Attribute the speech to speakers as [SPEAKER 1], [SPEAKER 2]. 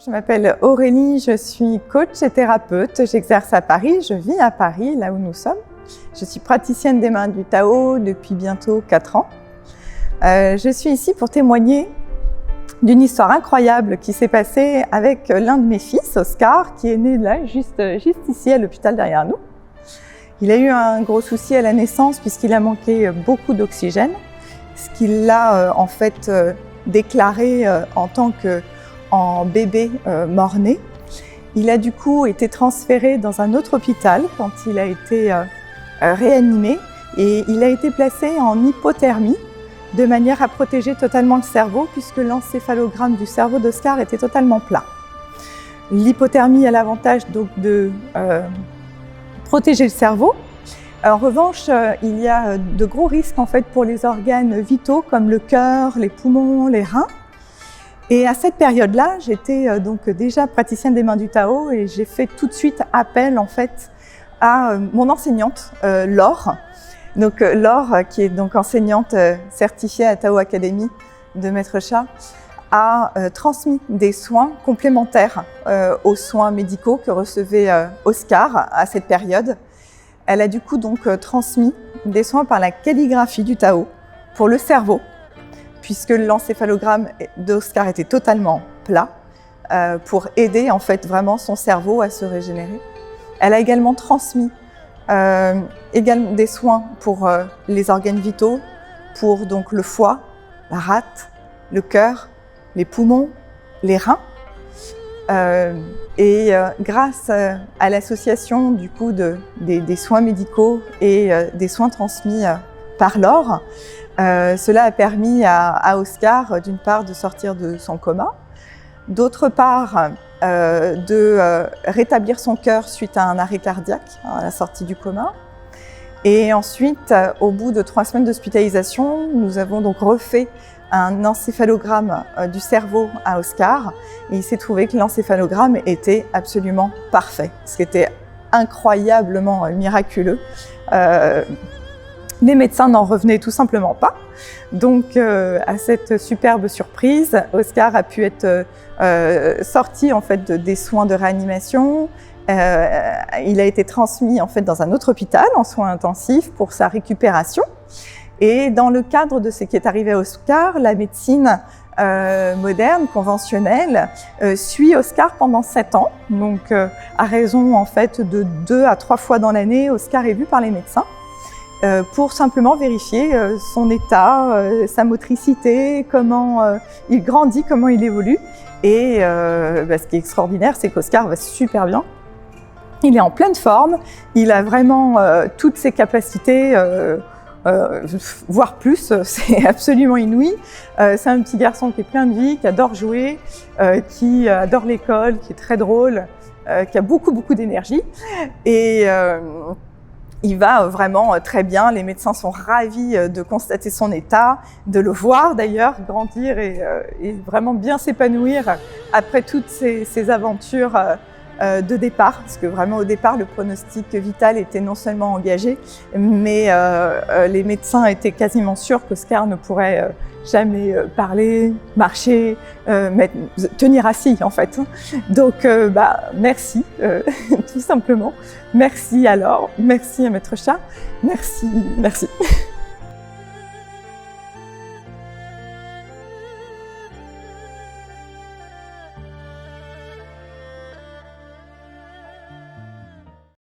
[SPEAKER 1] Je m'appelle Aurélie, je suis coach et thérapeute. J'exerce à Paris, je vis à Paris, là où nous sommes. Je suis praticienne des mains du Tao depuis bientôt 4 ans. Je suis ici pour témoigner d'une histoire incroyable qui s'est passée avec l'un de mes fils, Oscar, qui est né là, juste ici à l'hôpital derrière nous. Il a eu un gros souci à la naissance puisqu'il a manqué beaucoup d'oxygène, ce qui l'a en fait déclaré en tant que bébé mort-né. Il a du coup été transféré dans un autre hôpital quand il a été réanimé et il a été placé en hypothermie de manière à protéger totalement le cerveau puisque l'encéphalogramme du cerveau d'Oscar était totalement plat. L'hypothermie a l'avantage donc de protéger le cerveau. En revanche, il y a de gros risques en fait pour les organes vitaux comme le cœur, les poumons, les reins. Et à cette période-là, j'étais donc déjà praticienne des mains du Tao et j'ai fait tout de suite appel en fait à mon enseignante Laure. Donc Laure, qui est donc enseignante certifiée à Tao Academy de Maître Sha, a transmis des soins complémentaires aux soins médicaux que recevait Oscar à cette période. Elle a du coup donc transmis des soins par la calligraphie du Tao pour le cerveau, puisque l'encéphalogramme d'Oscar était totalement plat, pour aider en fait vraiment son cerveau à se régénérer. Elle a également transmis des soins pour les organes vitaux, pour donc le foie, la rate, le cœur, les poumons, les reins. Grâce à l'association du coup des soins médicaux et des soins transmis par Laure, cela a permis à Oscar d'une part de sortir de son coma, d'autre part de rétablir son cœur suite à un arrêt cardiaque à la sortie du coma. Et ensuite, au bout de 3 semaines d'hospitalisation, nous avons donc refait un encéphalogramme du cerveau à Oscar et il s'est trouvé que l'encéphalogramme était absolument parfait, ce qui était incroyablement miraculeux. Les médecins n'en revenaient tout simplement pas. Donc à cette superbe surprise, Oscar a pu être sorti en fait des soins de réanimation. Il a été transmis en fait dans un autre hôpital en soins intensifs pour sa récupération. Et dans le cadre de ce qui est arrivé à Oscar, la médecine moderne, conventionnelle, suit Oscar pendant 7 ans. Donc à raison en fait de 2 à 3 fois dans l'année, Oscar est vu par les médecins pour simplement vérifier son état, sa motricité, comment il grandit, comment il évolue. Et ce qui est extraordinaire, c'est qu'Oscar va super bien. Il est en pleine forme, il a vraiment toutes ses capacités, voire plus, c'est absolument inouï. C'est un petit garçon qui est plein de vie, qui adore jouer, qui adore l'école, qui est très drôle, qui a beaucoup d'énergie. Et il va vraiment très bien, les médecins sont ravis de constater son état, de le voir d'ailleurs grandir et vraiment bien s'épanouir après toutes ces aventures de départ, parce que vraiment au départ le pronostic vital était non seulement engagé, mais les médecins étaient quasiment sûrs qu'Oscar ne pourrait jamais parler, marcher, tenir assis en fait. Donc merci, tout simplement. Merci alors, merci à Maître Sha, merci.